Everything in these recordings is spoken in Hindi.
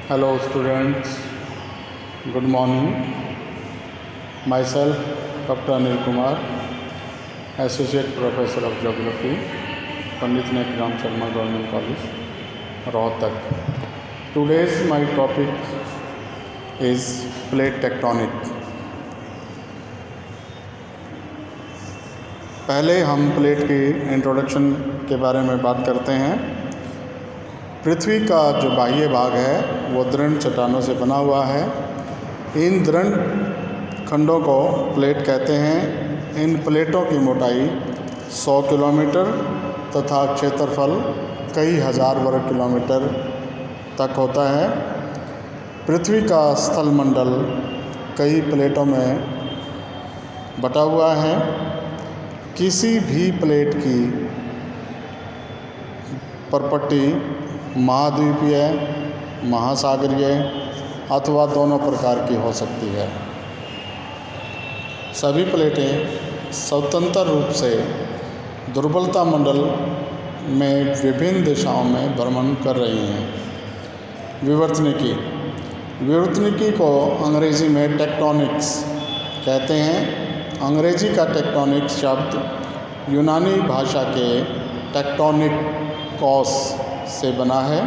Hello students, good morning. Myself Dr. Anil Kumar, Associate Professor of Geography, Pandit Naikram Sharma Government College, Rohtak. Today's my topic is plate tectonic. पहले हम प्लेट की इंट्रोडक्शन के बारे में बात करते हैं। पृथ्वी का जो बाह्य भाग है वो दृढ़ चट्टानों से बना हुआ है। इन दृढ़ खंडों को प्लेट कहते हैं। इन प्लेटों की मोटाई 100 किलोमीटर तथा क्षेत्रफल कई हज़ार वर्ग किलोमीटर तक होता है। पृथ्वी का स्थलमंडल कई प्लेटों में बटा हुआ है। किसी भी प्लेट की परपट्टी महाद्वीपीय, महासागरीय अथवा दोनों प्रकार की हो सकती है। सभी प्लेटें स्वतंत्र रूप से दुर्बलता मंडल में विभिन्न दिशाओं में भ्रमण कर रही हैं। विवर्तनिकी को अंग्रेजी में टेक्टोनिक्स कहते हैं। अंग्रेजी का टेक्टोनिक शब्द यूनानी भाषा के टेक्टोनिकॉस से बना है,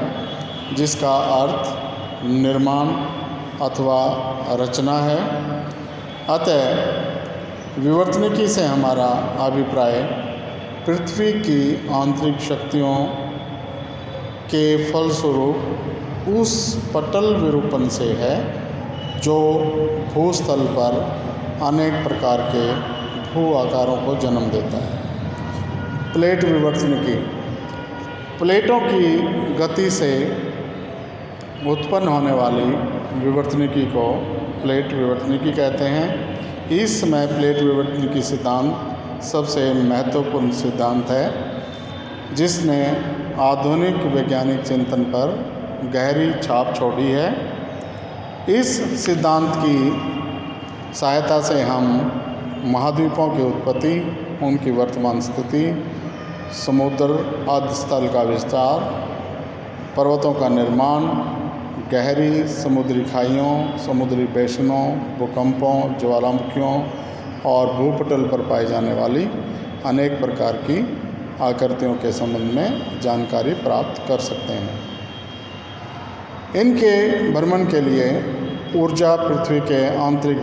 जिसका अर्थ निर्माण अथवा रचना है। अतः विवर्तनिकी से हमारा अभिप्राय पृथ्वी की आंतरिक शक्तियों के फलस्वरूप उस पटल विरूपण से है जो भूस्थल पर अनेक प्रकार के भू आकारों को जन्म देता है। प्लेट विवर्तनिकी प्लेटों की गति से उत्पन्न होने वाली विवर्तनिकी को प्लेट विवर्तनिकी कहते हैं। इस समय प्लेट विवर्तनिकी सिद्धांत सबसे महत्वपूर्ण सिद्धांत है, जिसने आधुनिक वैज्ञानिक चिंतन पर गहरी छाप छोड़ी है। इस सिद्धांत की सहायता से हम महाद्वीपों की उत्पत्ति, उनकी वर्तमान स्थिति, समुद्र आदि स्थल का विस्तार, पर्वतों का निर्माण, गहरी समुद्री खाइयों, समुद्री बेसिनों, भूकंपों, ज्वालामुखियों और भूपटल पर पाई जाने वाली अनेक प्रकार की आकृतियों के संबंध में जानकारी प्राप्त कर सकते हैं। इनके भ्रमण के लिए ऊर्जा पृथ्वी के आंतरिक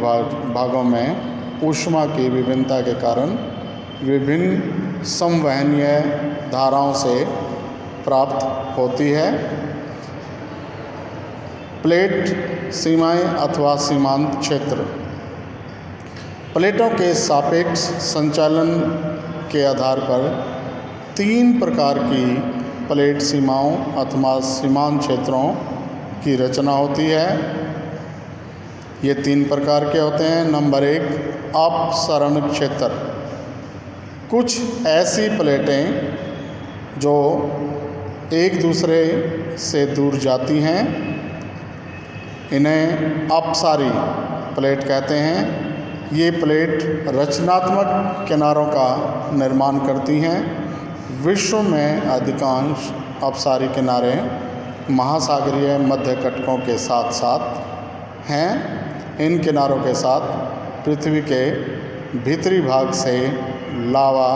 भागों में ऊष्मा की विभिन्नता के कारण विभिन्न संवहनीय धाराओं से प्राप्त होती है। प्लेट सीमाएं अथवा सीमांत क्षेत्र प्लेटों के सापेक्ष संचालन के आधार पर 3 प्रकार की प्लेट सीमाओं अथवा सीमांत क्षेत्रों की रचना होती है। ये 3 प्रकार के होते हैं। नंबर 1, अपसरण क्षेत्र। कुछ ऐसी प्लेटें जो एक दूसरे से दूर जाती हैं, इन्हें अपसारी प्लेट कहते हैं। ये प्लेट रचनात्मक किनारों का निर्माण करती हैं। विश्व में अधिकांश अपसारी किनारे महासागरीय मध्यकटकों के साथ साथ हैं। इन किनारों के साथ पृथ्वी के भीतरी भाग से लावा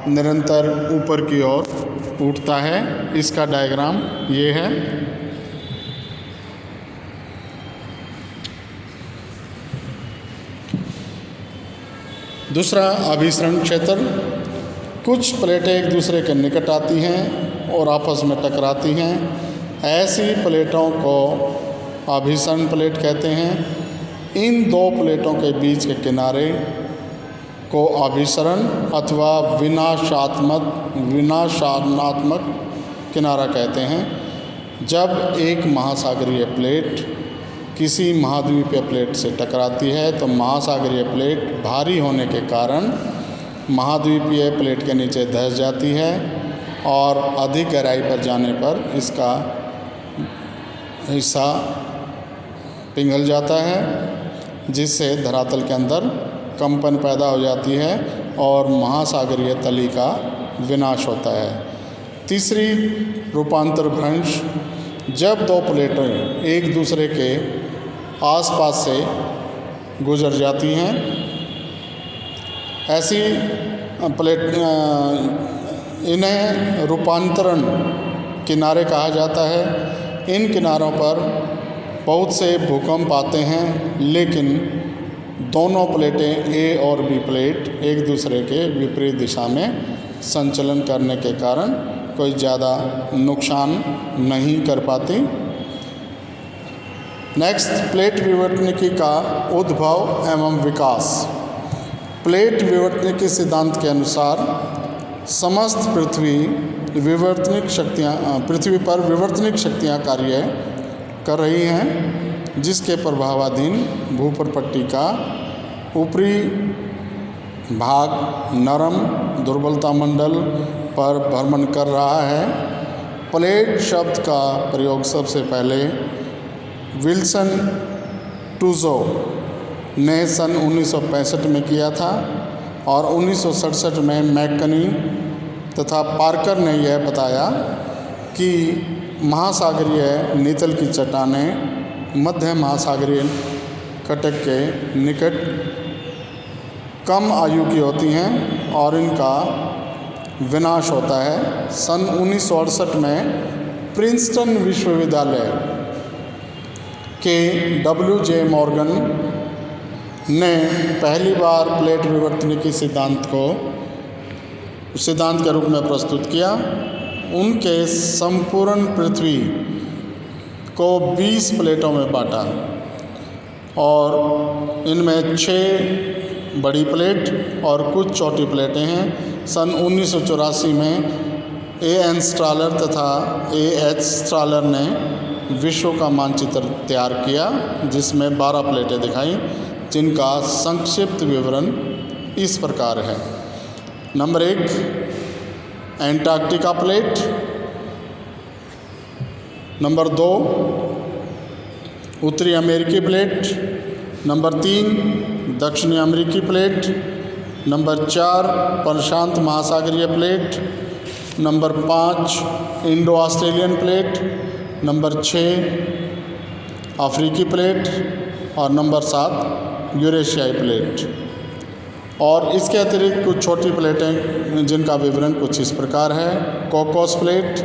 निरंतर ऊपर की ओर उठता है। इसका डायग्राम ये है। दूसरा, अभिसरण क्षेत्र। कुछ प्लेटें एक दूसरे के निकट आती हैं और आपस में टकराती हैं। ऐसी प्लेटों को अभिसरण प्लेट कहते हैं। इन 2 प्लेटों के बीच के किनारे को अभिसरण अथवा विनाशात्मक किनारा कहते हैं। जब एक महासागरीय प्लेट किसी महाद्वीपीय प्लेट से टकराती है तो महासागरीय प्लेट भारी होने के कारण महाद्वीपीय प्लेट के नीचे धंस जाती है और अधिक गहराई पर जाने पर इसका हिस्सा पिघल जाता है, जिससे धरातल के अंदर कंपन पैदा हो जाती है और महासागरीय तली का विनाश होता है। तीसरी, रूपांतर भ्रंश। जब दो प्लेटें एक दूसरे के आसपास से गुजर जाती हैं, ऐसी प्लेट इन्हें रूपांतरण किनारे कहा जाता है। इन किनारों पर बहुत से भूकंप आते हैं, लेकिन दोनों प्लेटें ए और बी प्लेट एक दूसरे के विपरीत दिशा में संचलन करने के कारण कोई ज़्यादा नुकसान नहीं कर पाती। नेक्स्ट, प्लेट विवर्तनिकी का उद्भव एवं विकास। प्लेट विवर्तनिकी सिद्धांत के अनुसार समस्त पृथ्वी पर विवर्तनिक शक्तियाँ कार्य कर रही हैं, जिसके प्रभावाधीन भूपरपट्टी का ऊपरी भाग नरम दुर्बलता मंडल पर भ्रमण कर रहा है। प्लेट शब्द का प्रयोग सबसे पहले विल्सन टूजो ने सन 1965 में किया था और 1967 में मैककनी तथा पार्कर ने यह बताया कि महासागरीय नीतल की चट्टानें मध्य महासागरीय कटक के निकट कम आयु की होती हैं और इनका विनाश होता है। सन 1968 में प्रिंसटन विश्वविद्यालय के W.J. मॉर्गन ने पहली बार प्लेट विवर्तनिकी सिद्धांत के रूप में प्रस्तुत किया। उनके संपूर्ण पृथ्वी को 20 प्लेटों में बांटा और इनमें 6 बड़ी प्लेट और कुछ छोटी प्लेटें हैं। सन 1984 में A.N. स्ट्रालर तथा A.H. स्ट्रालर ने विश्व का मानचित्र तैयार किया, जिसमें 12 प्लेटें दिखाई, जिनका संक्षिप्त विवरण इस प्रकार है। Number 1, Antarctica plate. नंबर 2, उत्तरी अमेरिकी प्लेट। नंबर 3, दक्षिणी अमेरिकी प्लेट। नंबर 4, प्रशांत महासागरीय plate. Number 5, Indo Australian plate. Number 6, अफ्रीकी प्लेट और नंबर 7, यूरेशियाई प्लेट। और इसके अतिरिक्त कुछ छोटी प्लेटें जिनका विवरण कुछ इस प्रकार है। कोकोस प्लेट,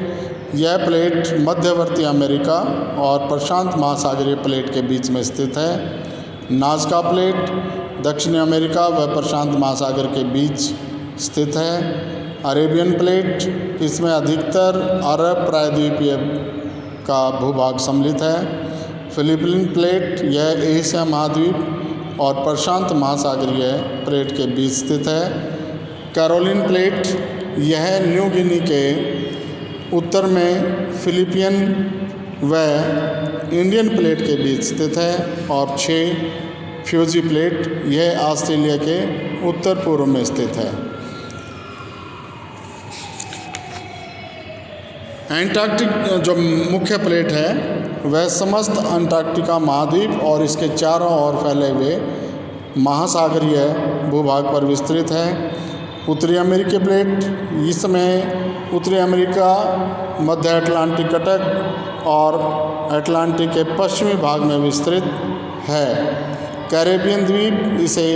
यह प्लेट मध्यवर्ती अमेरिका और प्रशांत महासागरीय प्लेट के बीच में स्थित है। नाज़का प्लेट, दक्षिणी अमेरिका व प्रशांत महासागर के बीच स्थित है। अरेबियन प्लेट, इसमें अधिकतर अरब प्रायद्वीपीय का भूभाग सम्मिलित है। फिलीपीन प्लेट, यह एशिया महाद्वीप और प्रशांत महासागरीय प्लेट के बीच स्थित है। कैरोलिन प्लेट, यह न्यू गिनी के उत्तर में फिलीपियन व इंडियन प्लेट के बीच स्थित है। और 6, फ्यूजी प्लेट, यह ऑस्ट्रेलिया के उत्तर पूर्व में स्थित है। एंटार्क्टिक जो मुख्य प्लेट है वह समस्त अंटार्कटिका महाद्वीप और इसके चारों ओर फैले हुए महासागरीय भूभाग पर विस्तृत है। उत्तरी अमेरिकी प्लेट, इसमें उत्तरी अमेरिका, मध्य अटलांटिक कटक और अटलांटिक के पश्चिमी भाग में विस्तृत है। कैरेबियन द्वीप इसे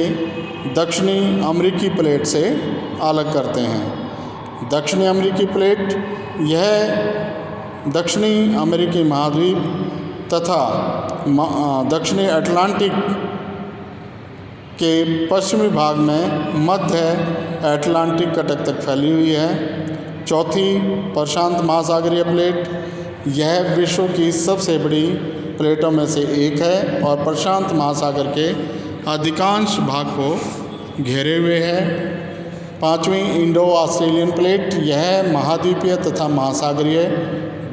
दक्षिणी अमेरिकी प्लेट से अलग करते हैं। दक्षिणी अमेरिकी प्लेट, यह दक्षिणी अमेरिकी महाद्वीप तथा दक्षिणी अटलांटिक के पश्चिमी भाग में मध्य अटलांटिक कटक तक फैली हुई है। चौथी, प्रशांत महासागरीय प्लेट, यह विश्व की सबसे बड़ी प्लेटों में से एक है और प्रशांत महासागर के अधिकांश भाग को घेरे हुए है। पाँचवीं, इंडो ऑस्ट्रेलियन प्लेट, यह महाद्वीपीय तथा महासागरीय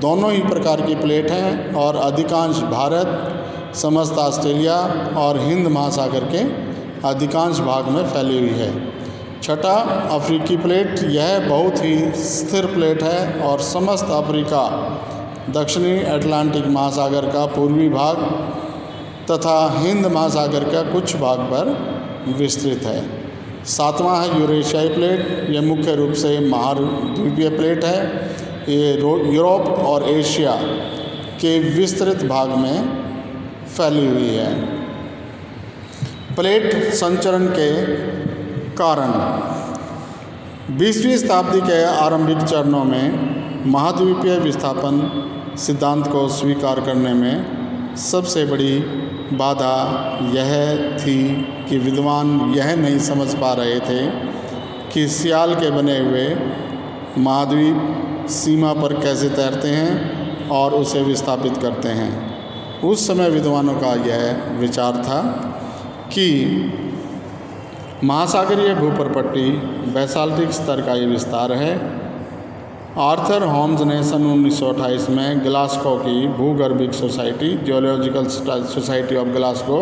दोनों ही प्रकार की प्लेट हैं और अधिकांश भारत, समस्त ऑस्ट्रेलिया और हिंद महासागर के अधिकांश भाग में फैली हुई है। छठा, अफ्रीकी प्लेट, यह बहुत ही स्थिर प्लेट है और समस्त अफ्रीका, दक्षिणी अटलांटिक महासागर का पूर्वी भाग तथा हिंद महासागर का कुछ भाग पर विस्तृत है। सातवां है यूरेशियाई प्लेट, यह मुख्य रूप से महाद्वीपीय प्लेट है। ये यूरोप और एशिया के विस्तृत भाग में फैली हुई है। प्लेट संचरण के कारण 20वीं शताब्दी के आरंभिक चरणों में महाद्वीपीय विस्थापन सिद्धांत को स्वीकार करने में सबसे बड़ी बाधा यह थी कि विद्वान यह नहीं समझ पा रहे थे कि सियाल के बने हुए महाद्वीप सीमा पर कैसे तैरते हैं और उसे विस्थापित करते हैं। उस समय विद्वानों का यह विचार था कि महासागरीय भूप्रपट्टी बैसाल्टिक स्तर का ये विस्तार है। आर्थर होम्स ने सन 1928 में ग्लासगो की भूगर्भिक society geological society of Glasgow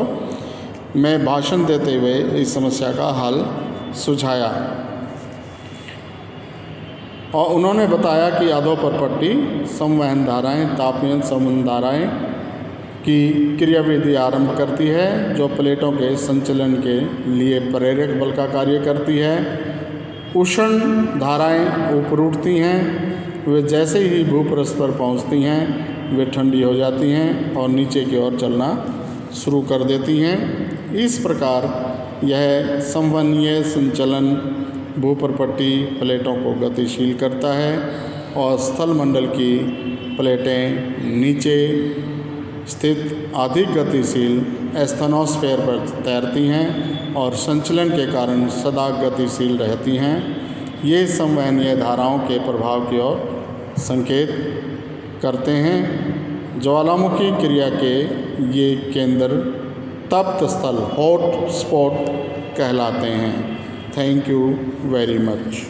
में भाषण देते हुए इस समस्या का हल सुझाया और उन्होंने बताया कि अधोप्रपट्टी संवहन धाराएँ तापीय समुद्र धाराएँ की क्रियाविधि आरंभ करती है जो प्लेटों के संचलन के लिए प्रेरक बल का कार्य करती है। उष्ण धाराएं ऊपर उठती हैं, वे जैसे ही भूपृष्ठ पर पहुंचती हैं वे ठंडी हो जाती हैं और नीचे की ओर चलना शुरू कर देती हैं। इस प्रकार यह संवहनीय संचलन भूप्रपट्टी प्लेटों को गतिशील करता है और स्थलमंडल की प्लेटें नीचे स्थित अधिक गतिशील एस्थेनोस्फेयर पर तैरती हैं और संचलन के कारण सदा गतिशील रहती हैं। ये संवहनीय धाराओं के प्रभाव की ओर संकेत करते हैं। ज्वालामुखी क्रिया के ये केंद्र तप्त स्थल हॉट स्पॉट कहलाते हैं। Thank you very much.